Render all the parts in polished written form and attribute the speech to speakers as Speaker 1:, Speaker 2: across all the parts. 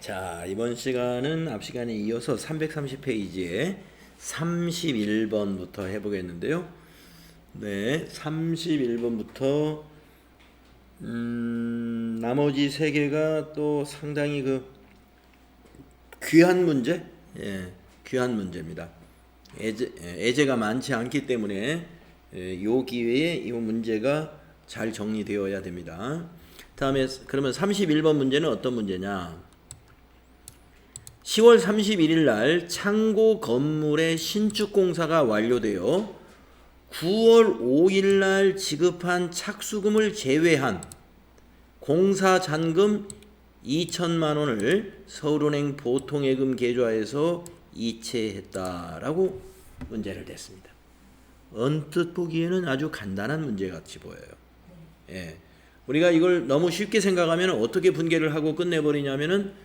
Speaker 1: 자, 이번 시간은 앞 시간에 이어서 330페이지에 31번부터 해보겠는데요. 네, 31번부터 나머지 세 개가 또 상당히 귀한 문제, 귀한 문제입니다. 예제가 많지 않기 때문에 요 기회에 이 문제가 잘 정리되어야 됩니다. 다음에 그러면 31번 문제는 어떤 문제냐? 10월 31일 날 창고 건물의 신축 공사가 완료되어 9월 5일 날 지급한 착수금을 제외한 공사 잔금 2천만 원을 서울은행 보통예금 계좌에서 이체했다라고 문제를 냈습니다. 언뜻 보기에는 아주 간단한 문제 같이 보여요. 우리가 이걸 너무 쉽게 생각하면 어떻게 분개를 하고 끝내버리냐면은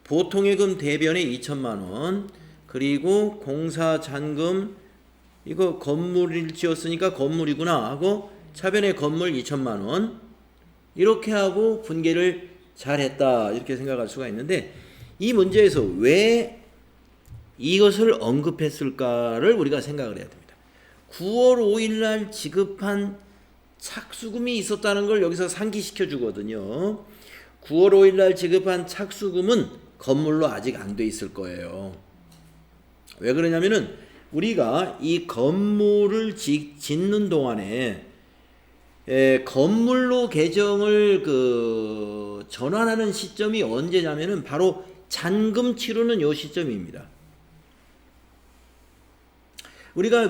Speaker 1: 보통예금 대변에 2천만 원, 그리고 공사 잔금, 이거 건물을 지었으니까 건물이구나 하고 차변에 건물 2천만 원, 이렇게 하고 분개를 잘했다 이렇게 생각할 수가 있는데, 이 문제에서 왜 이것을 언급했을까를 우리가 생각을 해야 됩니다. 9월 5일 날 지급한 착수금이 있었다는 걸 여기서 상기시켜 주거든요. 9월 5일 날 지급한 착수금은 건물로 아직 안 돼 있을 거예요. 왜 그러냐면은 우리가 이 건물을 짓는 동안에 건물로 계정을 전환하는 시점이 언제냐면은 바로 잔금 치르는 요 시점입니다. 우리가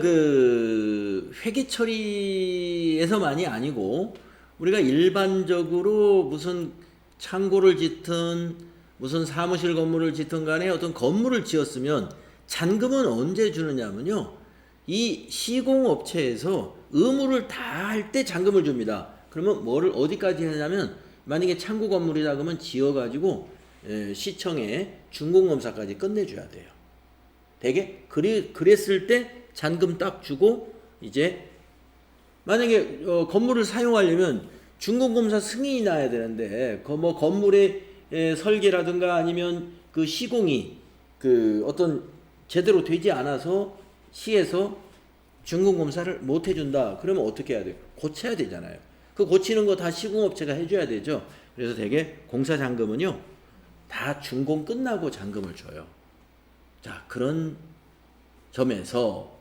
Speaker 1: 회계 처리에서만이 아니고 우리가 일반적으로 무슨 창고를 짓든 무슨 사무실 건물을 짓든 간에 어떤 건물을 지었으면 잔금은 언제 주느냐면요, 이 시공업체에서 의무를 다 할 때 잔금을 줍니다. 그러면 뭐를 어디까지 하냐면, 만약에 창고 건물이다 그러면 지어가지고 시청에 준공검사까지 끝내줘야 돼요. 되게 그랬을 때 잔금 딱 주고, 이제 만약에 건물을 사용하려면 준공검사 승인이 나야 되는데 뭐 건물의 설계라든가 아니면 그 시공이 어떤 제대로 되지 않아서 시에서 준공검사를 못 해준다. 그러면 어떻게 해야 돼요? 고쳐야 되잖아요. 그 고치는 거 다 시공업체가 해줘야 되죠. 그래서 되게 공사 잔금은요, 다 준공 끝나고 잔금을 줘요. 자, 그런 점에서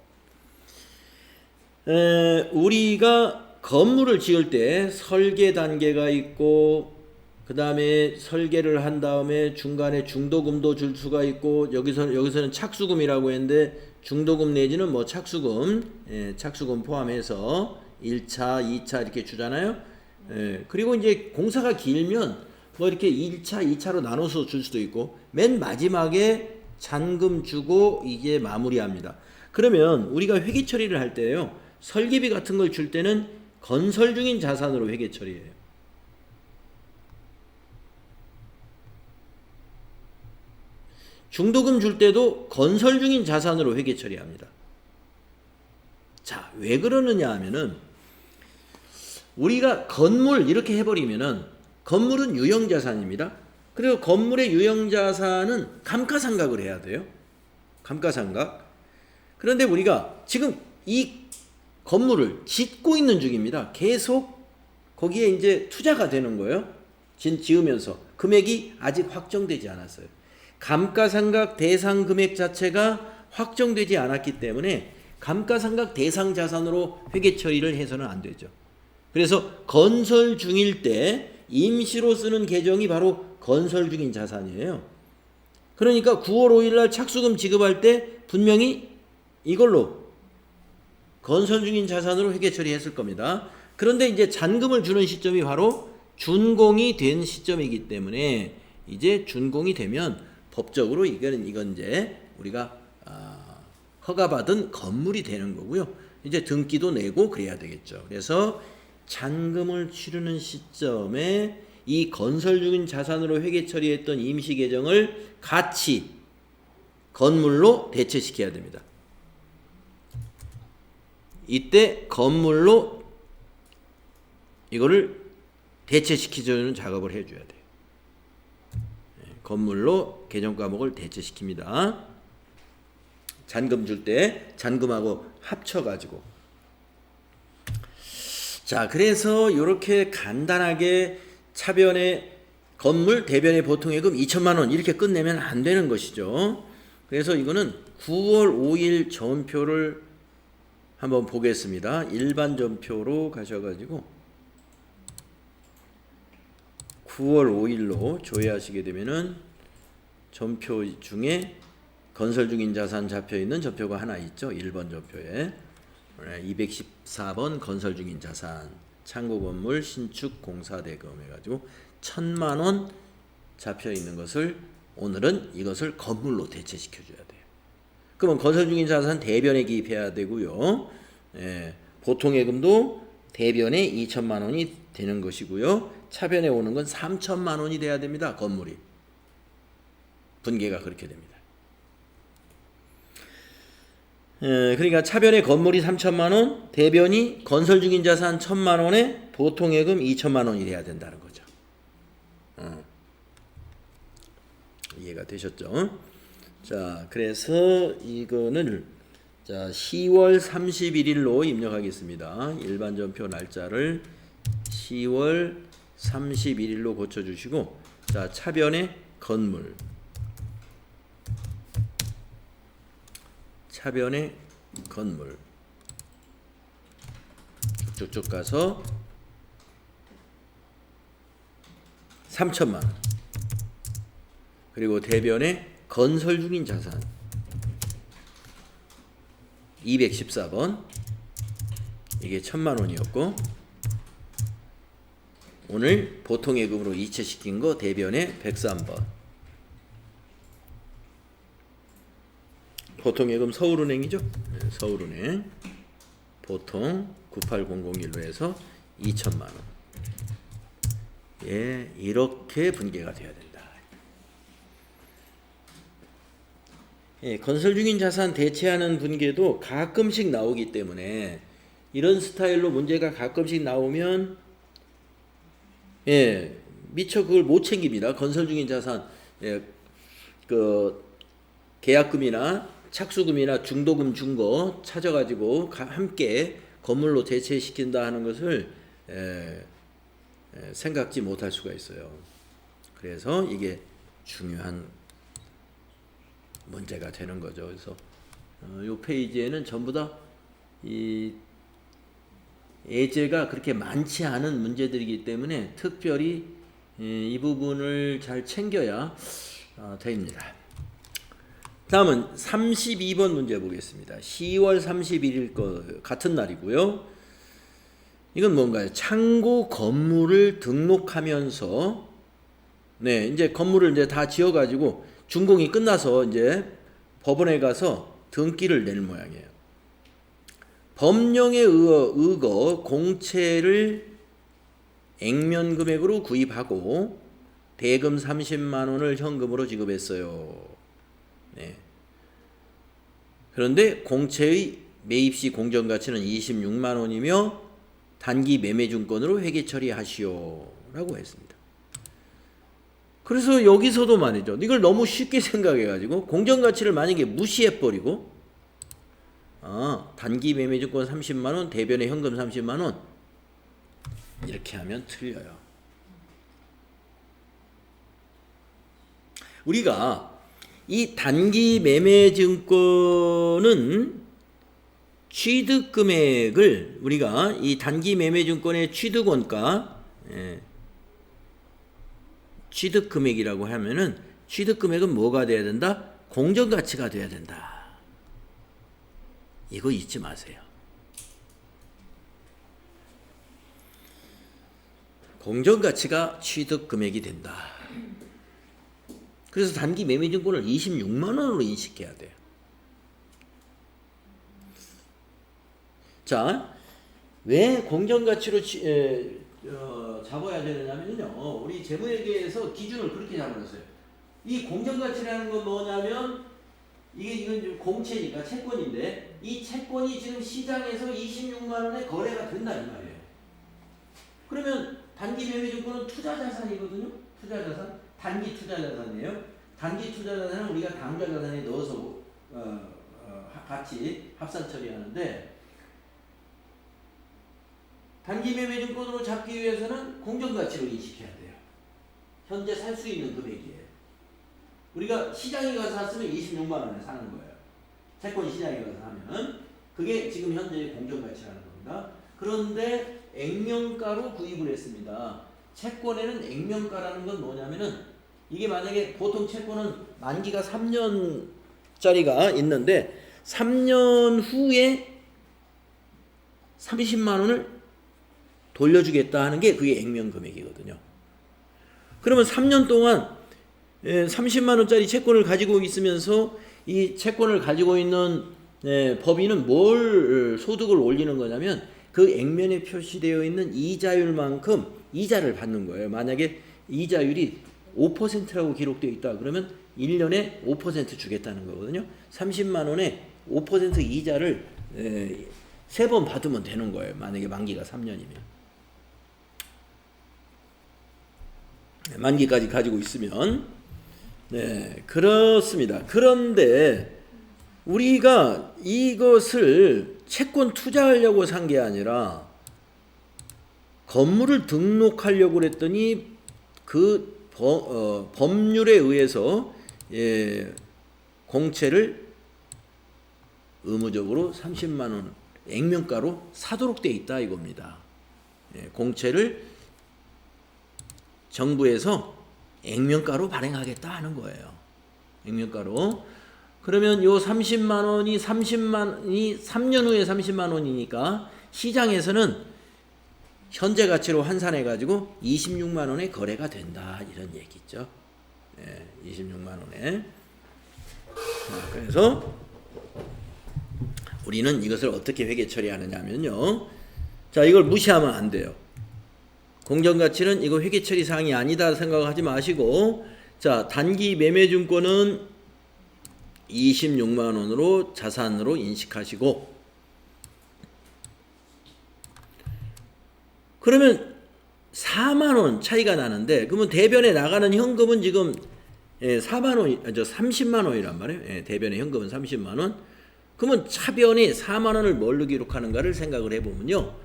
Speaker 1: 우리가 건물을 지을 때 설계 단계가 있고, 그 다음에 설계를 한 다음에 중간에 중도금도 줄 수가 있고, 여기서는 착수금이라고 했는데 중도금 내지는 뭐 착수금, 착수금 포함해서 1차, 2차 이렇게 주잖아요. 그리고 이제 공사가 길면 뭐 이렇게 1차, 2차로 나눠서 줄 수도 있고, 맨 마지막에 잔금 주고 이게 마무리합니다. 그러면 우리가 회계 처리를 할 때요, 설계비 같은 걸 줄 때는 건설 중인 자산으로 회계 처리해요. 중도금 줄 때도 건설 중인 자산으로 회계 처리합니다. 자, 왜 그러느냐 하면은 우리가 건물 이렇게 해버리면은 건물은 유형자산입니다. 그리고 건물의 유형자산은 감가상각을 해야 돼요. 감가상각. 그런데 우리가 지금 이 건물을 짓고 있는 중입니다. 계속 거기에 이제 투자가 되는 거예요. 지으면서 금액이 아직 확정되지 않았어요. 감가상각 대상 금액 자체가 확정되지 않았기 때문에 감가상각 대상 자산으로 회계 처리를 해서는 안 되죠. 그래서 건설 중일 때 임시로 쓰는 계정이 바로 건설 중인 자산이에요. 그러니까 9월 5일 날 착수금 지급할 때 분명히 이걸로 건설 중인 자산으로 회계 처리했을 겁니다. 그런데 이제 잔금을 주는 시점이 바로 준공이 된 시점이기 때문에, 이제 준공이 되면 법적으로 이건 이제 우리가 허가받은 건물이 되는 거고요. 이제 등기도 내고 그래야 되겠죠. 그래서 잔금을 치르는 시점에 이 건설 중인 자산으로 회계 처리했던 임시 계정을 같이 건물로 대체시켜야 됩니다. 이때 건물로 이거를 대체시키려는 작업을 해줘야 돼요. 건물로 개정 과목을 대체시킵니다. 잔금 줄 때 잔금하고 합쳐가지고. 자, 그래서 이렇게 간단하게 차변의 건물 대변의 보통예금 2천만 원 이렇게 끝내면 안 되는 것이죠. 그래서 이거는 9월 5일 전표를 한번 보겠습니다. 일반 전표로 가셔가지고 9월 5일로 조회하시게 되면은 전표 중에 건설 중인 자산 잡혀 있는 전표가 하나 있죠. 1번 전표에 214번 건설 중인 자산 창고 건물 신축 공사 대금 해가지고 1,000만 원 잡혀 있는 것을 오늘은 이것을 건물로 대체시켜 줘야 돼요. 그러면 건설 중인 자산 대변에 기입해야 되고요. 보통예금도 대변에 2천만 원이 되는 것이고요. 차변에 오는 건 3천만 원이 돼야 됩니다. 건물이. 분계가 그렇게 됩니다. 그러니까 차변에 건물이 3천만 원, 대변이 건설 중인 자산 1,000만 원에 보통예금 2천만 원이 돼야 된다는 거죠. 이해가 되셨죠? 자, 그래서 이거는 자 10월 31일로 입력하겠습니다. 일반 전표 날짜를 10월 31일로 고쳐주시고, 자 차변의 건물, 차변의 건물 쭉쭉 가서 3천만 원, 그리고 대변의 건설 중인 자산 214번 이게 1,000만 원이었고, 오늘 보통예금으로 이체시킨 거 대변의 103번 보통예금 서울은행이죠. 서울은행 보통 98001로 해서 2천만 원. 예, 이렇게 분계가 돼야 된다. 예, 건설 중인 자산 대체하는 분계도 가끔씩 나오기 때문에 이런 스타일로 문제가 가끔씩 나오면 예, 미처 그걸 못 챙깁니다. 건설 중인 자산 그 계약금이나 착수금이나 중도금 준 거 찾아가지고 함께 건물로 대체시킨다 하는 것을 생각지 못할 수가 있어요. 그래서 이게 중요한 문제가 되는 거죠. 그래서 이 페이지에는 전부 다 이 예제가 그렇게 많지 않은 문제들이기 때문에 특별히 이 부분을 잘 챙겨야 됩니다. 다음은 32번 문제 보겠습니다. 10월 31일 거 같은 날이고요. 이건 뭔가요? 창고 건물을 등록하면서 네, 이제 건물을 이제 다 지어 가지고 준공이 끝나서 이제 법원에 가서 등기를 낼 모양이에요. 법령에 의거 공채를 액면 금액으로 구입하고 대금 30만 원을 현금으로 지급했어요. 네. 그런데 공채의 매입시 공정가치는 26만 원이며 단기 매매증권으로 회계 처리하시오 라고 했습니다. 그래서 여기서도 말이죠. 이걸 너무 쉽게 생각해가지고 공정가치를 만약에 무시해버리고 단기 매매증권 30만 원, 대변에 현금 30만 원 이렇게 하면 틀려요. 우리가 이 단기 매매증권은 취득금액을 우리가 이 단기 매매증권의 취득원가 취득금액이라고 하면은 취득금액은 뭐가 돼야 된다? 공정가치가 돼야 된다. 이거 잊지 마세요. 공정가치가 취득금액이 된다. 그래서 단기 매매증권을 26만 원으로 인식해야 돼요. 자, 왜 공정가치로 잡아야 되느냐면요. 우리 재무회계에서 기준을 그렇게 잡아놨어요. 이 공정가치라는 건 뭐냐면 이건 공채니까 채권인데 이 채권이 지금 시장에서 26만 원에 거래가 된다 이 말이에요. 그러면 단기 매매증권은 투자자산이거든요. 투자자산. 단기 투자 자산이에요. 단기 투자 자산은 우리가 당좌 자산에 넣어서 같이 합산 처리하는데, 단기 매매 증권으로 잡기 위해서는 공정가치로 인식해야 돼요. 현재 살 수 있는 금액이에요. 우리가 시장에 가서 샀으면 26만 원에 사는 거예요. 채권 시장에 가서 하면 그게 지금 현재 공정가치라는 겁니다. 그런데 액면가로 구입을 했습니다. 채권에는 액면가라는 건 뭐냐면은, 이게 만약에 보통 채권은 만기가 3년짜리가 있는데 3년 후에 30만 원을 돌려주겠다 하는 게 그게 액면 금액이거든요. 그러면 3년 동안 30만 원짜리 채권을 가지고 있으면서 이 채권을 가지고 있는 법인은 뭘 소득을 올리는 거냐면, 그 액면에 표시되어 있는 이자율만큼 이자를 받는 거예요. 만약에 이자율이 5%라고 기록되어 있다 그러면 1년에 5% 주겠다는 거거든요. 30만 원에 5% 이자를 3번 받으면 되는 거예요. 만약에 만기가 3년이면. 만기까지 가지고 있으면. 네, 그렇습니다. 그런데 우리가 이것을 채권 투자하려고 산 게 아니라 건물을 등록하려고 그랬더니 그 법률에 의해서 공채를 의무적으로 30만 원 액면가로 사도록 돼 있다 이겁니다. 공채를 정부에서 액면가로 발행하겠다 하는 거예요. 액면가로. 그러면 요 30만 원이 3년 후에 30만 원이니까 시장에서는 현재 가치로 환산해 가지고 26만 원에 거래가 된다 이런 얘기죠. 26만 원에. 그래서 우리는 이것을 어떻게 회계 처리하느냐면요. 자, 이걸 무시하면 안 돼요. 공정가치는 이거 회계 처리 사항이 아니다 생각하지 마시고, 자, 단기 매매증권은 26만 원으로 자산으로 인식하시고, 그러면 4만 원 차이가 나는데, 그러면 대변에 나가는 현금은 지금 4만 원, 30만 원이란 말이에요. 대변에 현금은 30만 원. 그러면 차변에 4만 원을 뭘로 기록하는가를 생각을 해보면요.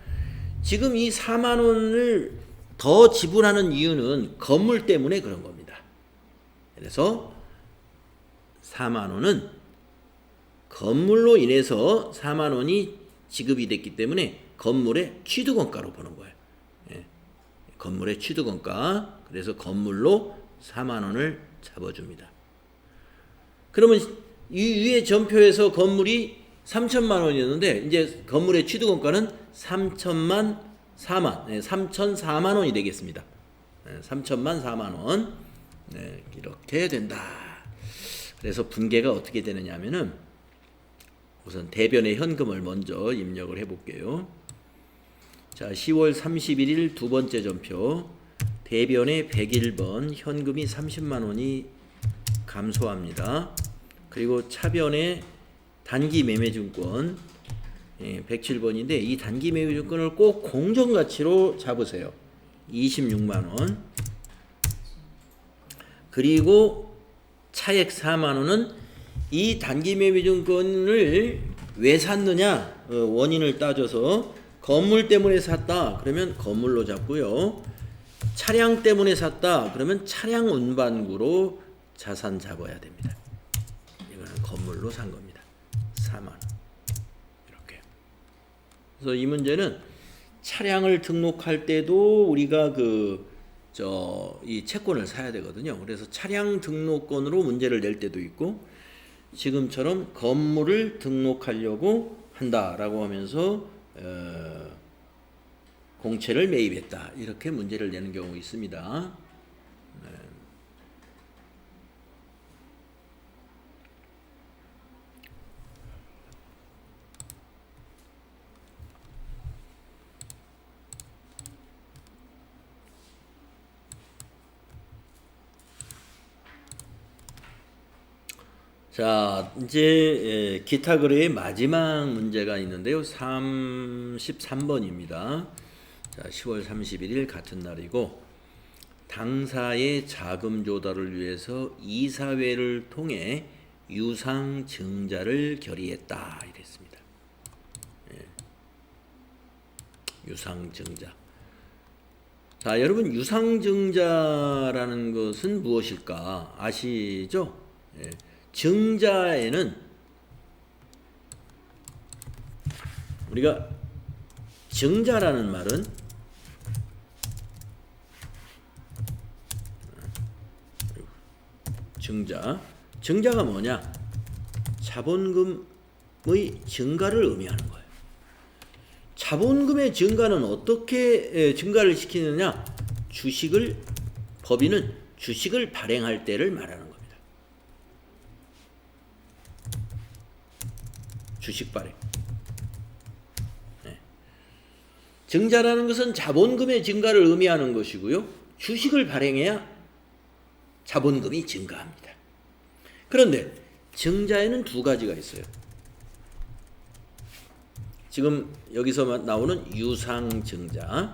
Speaker 1: 지금 이 4만 원을 더 지불하는 이유는 건물 때문에 그런 겁니다. 그래서 4만 원은 건물로 인해서 4만 원이 지급이 됐기 때문에 건물의 취득원가로 보는 거예요. 건물의 취득원가. 그래서 건물로 4만 원을 잡아줍니다. 그러면 이 위에 전표에서 건물이 3천만 원이었는데 이제 건물의 취득원가는 3천만 4만 원이 되겠습니다. 3천만 4만 원. 네, 이렇게 된다. 그래서 분계가 어떻게 되느냐 하면은, 우선 대변의 현금을 먼저 입력을 해 볼게요. 자, 10월 31일 두 번째 전표. 대변의 101번 현금이 30만 원이 감소합니다. 그리고 차변의 단기 매매증권 107번인데 이 단기 매매증권을 꼭 공정가치로 잡으세요. 26만 원. 그리고 차액 4만 원은 이 단기 매매증권을 왜 샀느냐 원인을 따져서, 건물 때문에 샀다 그러면 건물로 잡고요. 차량 때문에 샀다 그러면 차량 운반구로 자산 잡아야 됩니다. 이거는 건물로 산 겁니다. 4만 원. 이렇게. 그래서 이 문제는 차량을 등록할 때도 우리가 이 채권을 사야 되거든요. 그래서 차량 등록권으로 문제를 낼 때도 있고, 지금처럼 건물을 등록하려고 한다라고 하면서 공채를 매입했다 이렇게 문제를 내는 경우 있습니다. 자, 이제 기타 거래의 마지막 문제가 있는데요. 33번입니다. 자, 10월 31일 같은 날이고, 당사의 자금 조달을 위해서 이사회를 통해 유상증자를 결의했다 이랬습니다. 예. 유상증자. 자, 여러분 유상증자라는 것은 무엇일까 아시죠? 예. 증자에는 우리가 증자라는 말은 증자가 뭐냐? 자본금의 증가를 의미하는 거예요. 자본금의 증가는 어떻게 증가를 시키느냐? 법인은 주식을 발행할 때를 말하는 겁니다. 주식 발행. 네. 증자라는 것은 자본금의 증가를 의미하는 것이고요. 주식을 발행해야 자본금이 증가합니다. 그런데 증자에는 두 가지가 있어요. 지금 여기서 나오는 유상증자.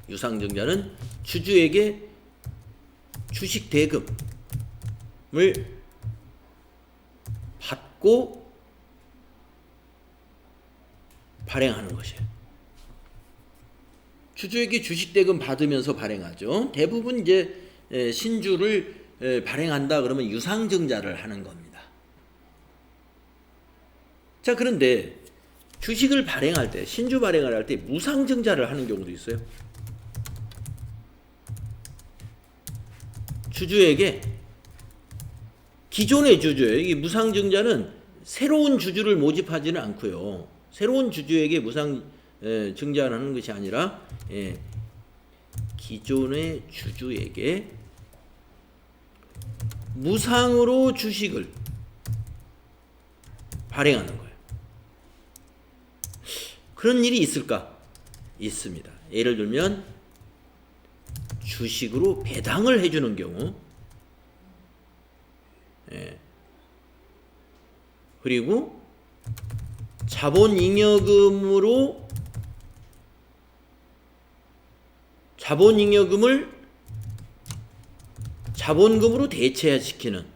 Speaker 1: 유상증자는 주주에게 주식 대금을 받고 발행하는 것이에요. 주주에게 주식 대금 받으면서 발행하죠. 대부분 이제 신주를 발행한다 그러면 유상증자를 하는 겁니다. 자, 그런데 주식을 발행할 때, 신주 발행을 할 때 무상증자를 하는 경우도 있어요. 주주에게, 기존의 주주예요. 이 무상증자는 새로운 주주를 모집하지는 않고요. 새로운 주주에게 무상증자를 하는 것이 아니라 기존의 주주에게 무상으로 주식을 발행하는 거예요. 그런 일이 있을까? 있습니다. 예를 들면 주식으로 배당을 해주는 경우, 그리고 자본잉여금을 자본금으로 대체시키는.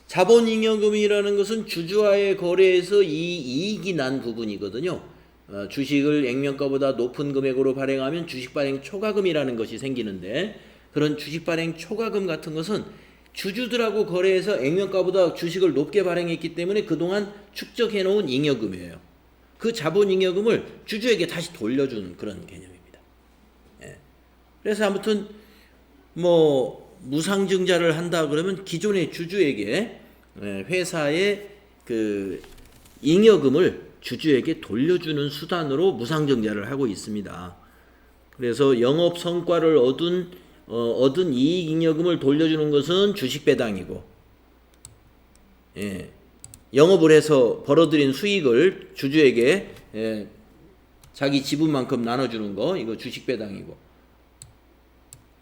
Speaker 1: 자본잉여금이라는 것은 주주와의 거래에서 이익이 난 부분이거든요. 주식을 액면가보다 높은 금액으로 발행하면 주식발행 초과금이라는 것이 생기는데, 그런 주식발행 초과금 같은 것은 주주들하고 거래해서 액면가보다 주식을 높게 발행했기 때문에 그동안 축적해놓은 잉여금이에요. 그 자본잉여금을 주주에게 다시 돌려주는 그런 개념입니다. 그래서 아무튼 무상증자를 한다 그러면 기존의 주주에게 회사의 그 잉여금을 주주에게 돌려주는 수단으로 무상증자를 하고 있습니다. 그래서 영업 성과를 얻은 이익 잉여금을 돌려주는 것은 주식 배당이고, 영업을 해서 벌어들인 수익을 주주에게 자기 지분만큼 나눠주는 거, 이거 주식 배당이고,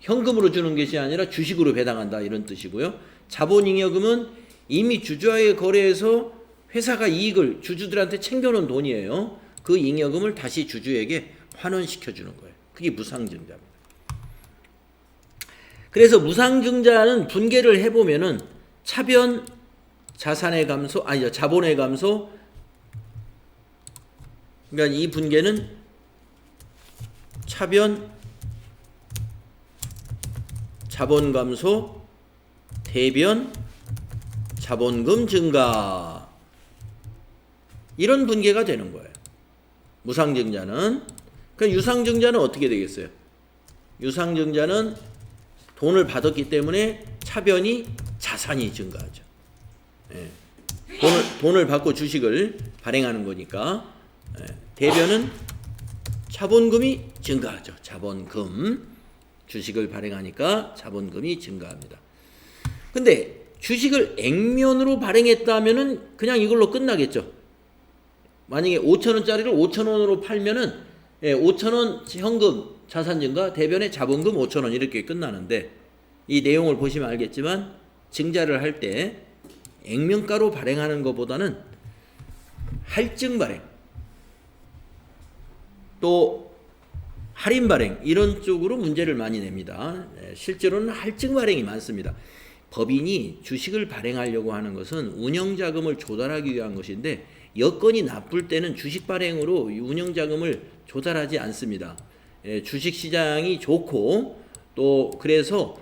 Speaker 1: 현금으로 주는 것이 아니라 주식으로 배당한다 이런 뜻이고요. 자본잉여금은 이미 주주와의 거래에서 회사가 이익을 주주들한테 챙겨놓은 돈이에요. 그 잉여금을 다시 주주에게 환원시켜주는 거예요. 그게 무상증자입니다. 그래서 무상증자는 분개를 해보면은 차변 자산의 감소, 자본의 감소. 그러니까 이 분개는 차변 자본 감소, 대변 자본금 증가, 이런 분개가 되는 거예요. 무상증자는. 그럼 유상증자는 어떻게 되겠어요? 유상증자는 돈을 받았기 때문에 차변이 자산이 증가하죠. 돈을 받고 주식을 발행하는 거니까. 대변은 자본금이 증가하죠. 자본금. 주식을 발행하니까 자본금이 증가합니다. 근데 주식을 액면으로 발행했다면은 그냥 이걸로 끝나겠죠. 만약에 5,000원짜리를 5,000원으로 팔면은 5,000원 현금 자산 증가, 대변의 자본금 5,000원 이렇게 끝나는데, 이 내용을 보시면 알겠지만 증자를 할 때 액면가로 발행하는 것보다는 할증 발행, 또 할인 발행 이런 쪽으로 문제를 많이 냅니다. 실제로는 할증 발행이 많습니다. 법인이 주식을 발행하려고 하는 것은 운영자금을 조달하기 위한 것인데 여건이 나쁠 때는 주식 발행으로 운영자금을 조달하지 않습니다. 주식시장이 좋고 또 그래서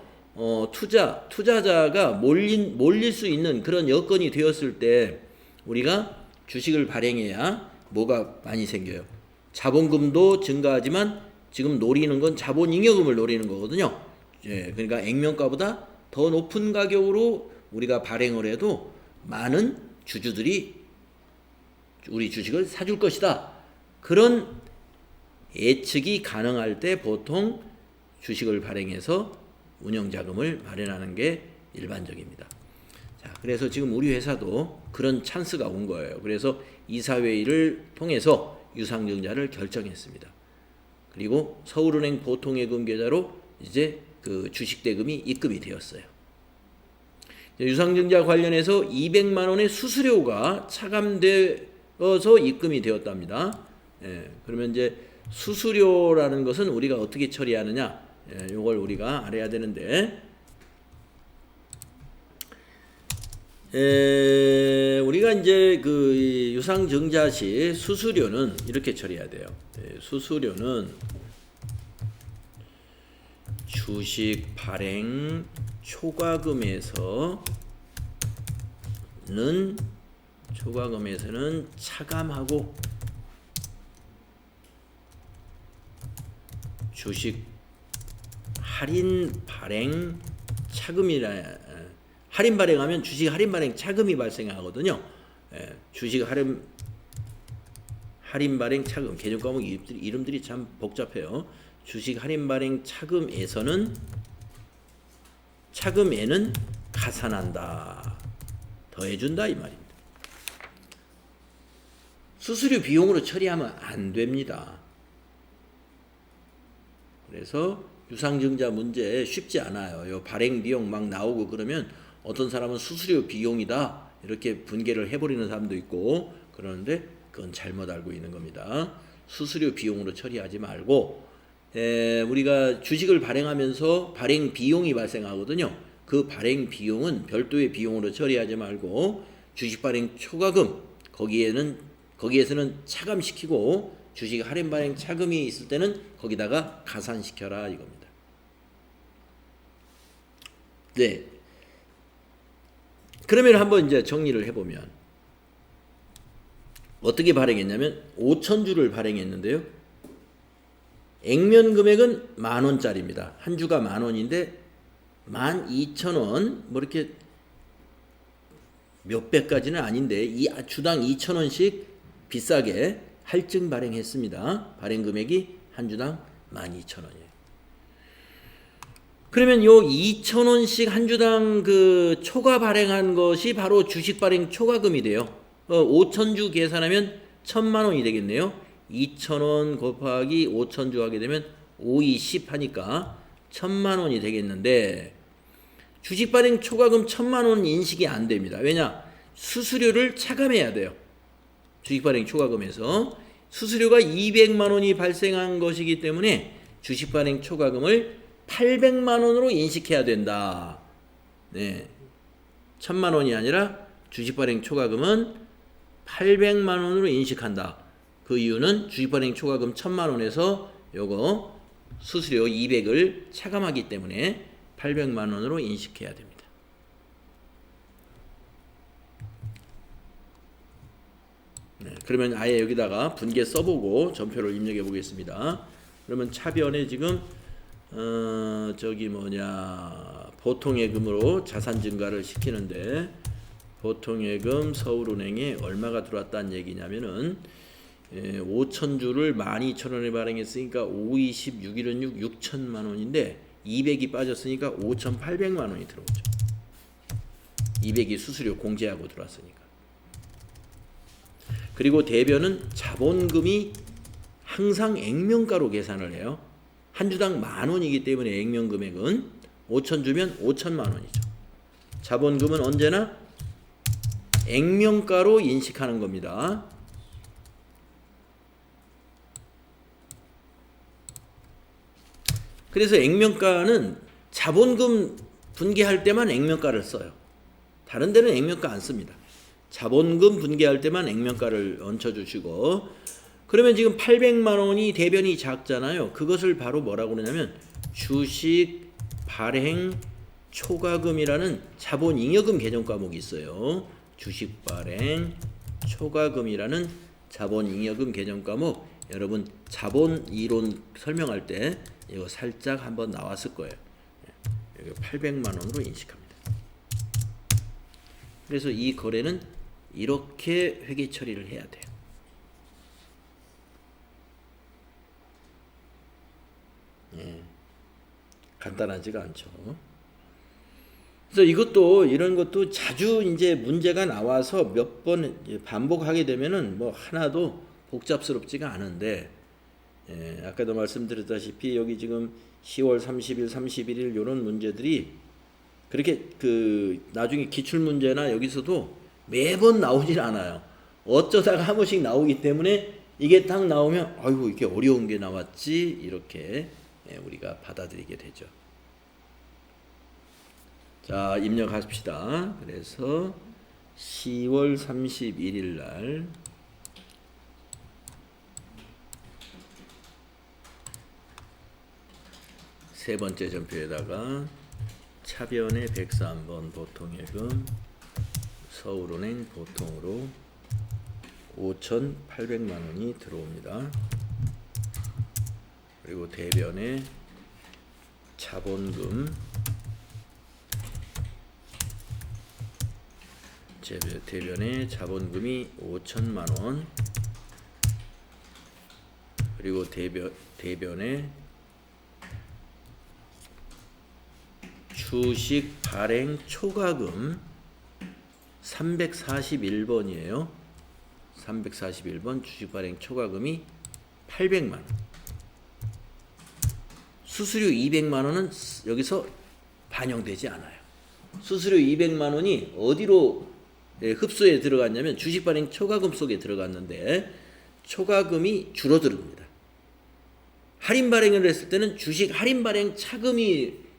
Speaker 1: 투자자가 몰릴 수 있는 그런 여건이 되었을 때 우리가 주식을 발행해야 뭐가 많이 생겨요. 자본금도 증가하지만 지금 노리는 건 자본잉여금을 노리는 거거든요. 그러니까 액면가보다 더 높은 가격으로 우리가 발행을 해도 많은 주주들이 우리 주식을 사줄 것이다. 그런 예측이 가능할 때 보통 주식을 발행해서 운영자금을 마련하는 게 일반적입니다. 자, 그래서 지금 우리 회사도 그런 찬스가 온 거예요. 그래서 이사회의를 통해서 유상증자를 결정했습니다. 그리고 서울은행 보통예금 계좌로 이제 그 주식대금이 입금이 되었어요. 유상증자 관련해서 200만 원의 수수료가 차감되어서 입금이 되었답니다. 그러면 이제 수수료라는 것은 우리가 어떻게 처리하느냐, 이걸 우리가 알아야 되는데, 우리가 이제 그 유상증자 시 수수료는 이렇게 처리해야 돼요. 수수료는 주식 발행 초과금에서는 차감하고 주식 할인 발행 차금이라 할인 발행하면 주식 할인 발행 차금이 발생하거든요. 주식 할인 발행 차금 개정 과목 이름들이 참 복잡해요. 주식 할인 발행 차금에서는 차금에는 가산한다. 더해준다 이 말입니다. 수수료 비용으로 처리하면 안 됩니다. 그래서 유상증자 문제 쉽지 않아요. 요 발행 비용 막 나오고 그러면 어떤 사람은 수수료 비용이다 이렇게 분개를 해버리는 사람도 있고 그러는데 그건 잘못 알고 있는 겁니다. 수수료 비용으로 처리하지 말고 우리가 주식을 발행하면서 발행 비용이 발생하거든요. 그 발행 비용은 별도의 비용으로 처리하지 말고 주식 발행 초과금 거기에서는 차감시키고 주식 할인 발행 차금이 있을 때는 거기다가 가산시켜라 이겁니다. 네. 그러면 한번 이제 정리를 해보면 어떻게 발행했냐면 5,000주를 발행했는데요. 액면 금액은 10,000원짜리입니다. 한 주가 10,000원인데 12,000원 뭐 이렇게 몇 배까지는 아닌데 이 주당 2,000원씩 비싸게 할증 발행했습니다. 발행 금액이 한 주당 12,000원이에요. 그러면 요 2,000원씩 한 주당 그 초과 발행한 것이 바로 주식 발행 초과금이 돼요. 5,000주 계산하면 1,000만 원이 되겠네요. 2,000원 곱하기 5,000주 하게 되면 5, 20 하니까 1,000만 원이 되겠는데 주식 발행 초과금 1,000만 원 인식이 안 됩니다. 왜냐? 수수료를 차감해야 돼요. 주식 발행 초과금에서 수수료가 200만 원이 발생한 것이기 때문에 주식 발행 초과금을 800만 원으로 인식해야 된다. 네. 1,000만 원이 아니라 주식 발행 초과금은 800만 원으로 인식한다. 그 이유는 주식 발행 초과금 1,000만 원에서 요거 수수료 200을 차감하기 때문에 800만 원으로 인식해야 됩니다. 네, 그러면 아예 여기다가 분개 써보고 전표를 입력해 보겠습니다. 그러면 차변에 지금 보통예금으로 자산 증가를 시키는데 보통예금 서울은행에 얼마가 들어왔다는 얘기냐면은 5,000주를 12,000원에 발행했으니까 5, 20, 6, 1은 6, 6천만 원인데 200이 빠졌으니까 5,800만 원이 들어오죠. 200이 수수료 공제하고 들어왔으니까. 그리고 대변은 자본금이 항상 액면가로 계산을 해요. 한 주당 10,000원이기 때문에 액면 금액은 5,000주면 5,000만 원이죠. 자본금은 언제나 액면가로 인식하는 겁니다. 그래서 액면가는 자본금 분기할 때만 액면가를 써요. 다른 데는 액면가 안 씁니다. 자본금 분기할 때만 액면가를 얹혀주시고, 그러면 지금 800만 원이 대변이 작잖아요. 그것을 바로 뭐라고 그러냐면 주식 발행 초과금이라는 자본잉여금 개정 과목이 있어요. 주식 발행 초과금이라는 자본잉여금 개정 과목, 여러분 자본 이론 설명할 때 이거 살짝 한번 나왔을 거예요. 여기 800만 원으로 인식합니다. 그래서 이 거래는 이렇게 회계 처리를 해야 돼요. 간단하지가 않죠. 그래서 이런 것도 자주 이제 문제가 나와서 몇 번 반복하게 되면은 뭐 하나도 복잡스럽지가 않은데, 아까도 말씀드렸다시피 여기 지금 10월 30일, 31일 이런 문제들이 그렇게 나중에 기출 문제나 여기서도 매번 나오질 않아요. 어쩌다가 한 번씩 나오기 때문에 이게 딱 나오면 아이고 이렇게 어려운 게 나왔지, 이렇게 우리가 받아들이게 되죠. 자, 입력합시다. 그래서 10월 31일 날 세 번째 전표에다가 차변의 103번 보통예금 서울은행 보통으로 5,800만 원이 들어옵니다. 그리고 대변의 자본금 대변의 자본금이 5천만 원, 그리고 대변의 주식 발행 초과금 341번이에요. 341번 주식 발행 초과금이 800만 원. 수수료 200만 원은 여기서 반영되지 않아요. 수수료 200만 원이 어디로 흡수에 들어갔냐면 주식 발행 초과금 속에 들어갔는데 초과금이 줄어듭니다. 할인 발행을 했을 때는 주식 할인 발행 차금이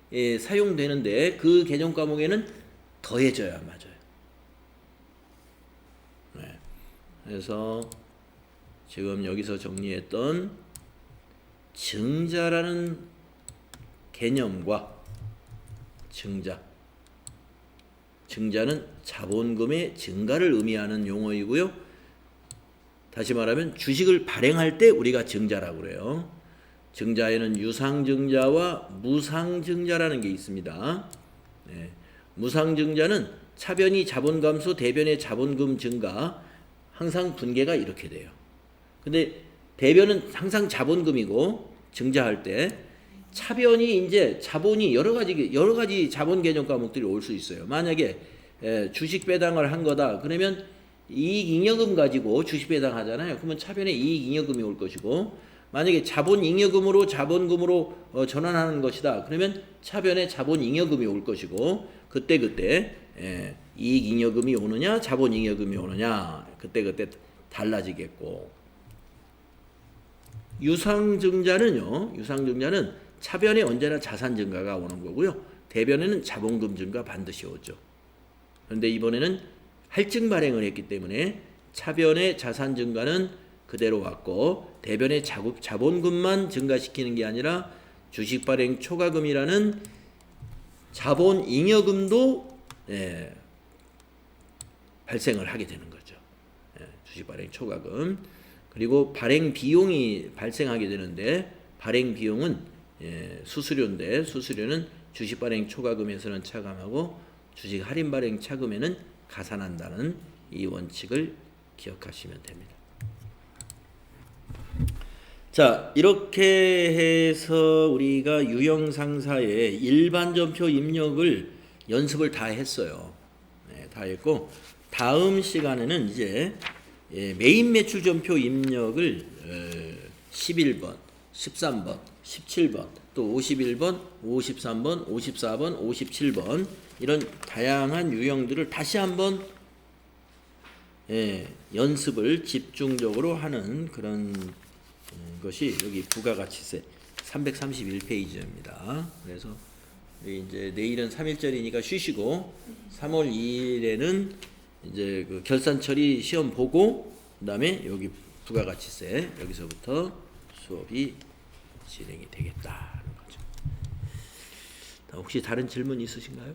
Speaker 1: 사용되는데 그 개정 과목에는 더해져야 맞아요. 네. 그래서 지금 여기서 정리했던 증자라는 개념과 증자는 자본금의 증가를 의미하는 용어이고요. 다시 말하면 주식을 발행할 때 우리가 증자라고 그래요. 증자에는 유상증자와 무상증자라는 게 있습니다. 네. 무상증자는 차변이 자본 감소, 대변의 자본금 증가, 항상 분계가 이렇게 돼요. 근데 대변은 항상 자본금이고 증자할 때, 차변이 이제 자본이 여러 가지 자본 개정 과목들이 올 수 있어요. 만약에 주식 배당을 한 거다. 그러면 이익 잉여금 가지고 주식 배당 하잖아요. 그러면 차변에 이익 잉여금이 올 것이고, 만약에 자본 잉여금으로 자본금으로 전환하는 것이다. 그러면 차변에 자본 잉여금이 올 것이고, 그때 이익 잉여금이 오느냐, 자본 잉여금이 오느냐, 그때 달라지겠고. 유상증자는 차변에 언제나 자산 증가가 오는 거고요. 대변에는 자본금 증가 반드시 오죠. 그런데 이번에는 할증 발행을 했기 때문에 차변의 자산 증가는 그대로 왔고, 대변의 자본금만 증가시키는 게 아니라 주식 발행 초과금이라는 자본 잉여금도 발생을 하게 되는 거죠. 주식 발행 초과금. 그리고 발행 비용이 발생하게 되는데, 발행 비용은 수수료인데, 수수료는 주식 발행 초과금에서는 차감하고 주식 할인 발행 차금에는 가산한다는 이 원칙을 기억하시면 됩니다. 자, 이렇게 해서 우리가 유형상사의 일반 전표 입력을 연습을 다 했어요. 다 했고, 다음 시간에는 이제 메인 매출 전표 입력을 11번, 13번, 17번, 또 51번, 53번, 54번, 57번 이런 다양한 유형들을 다시 한번 연습을 집중적으로 하는 그런 것이 여기 부가가치세 331페이지입니다. 그래서 이제 내일은 3일절이니까 쉬시고 3월 2일에는 이제 그 결산 처리 시험 보고 그다음에 여기 부가가치세 여기서부터 수업이 진행이 되겠다는 거죠. 혹시 다른 질문 있으신가요?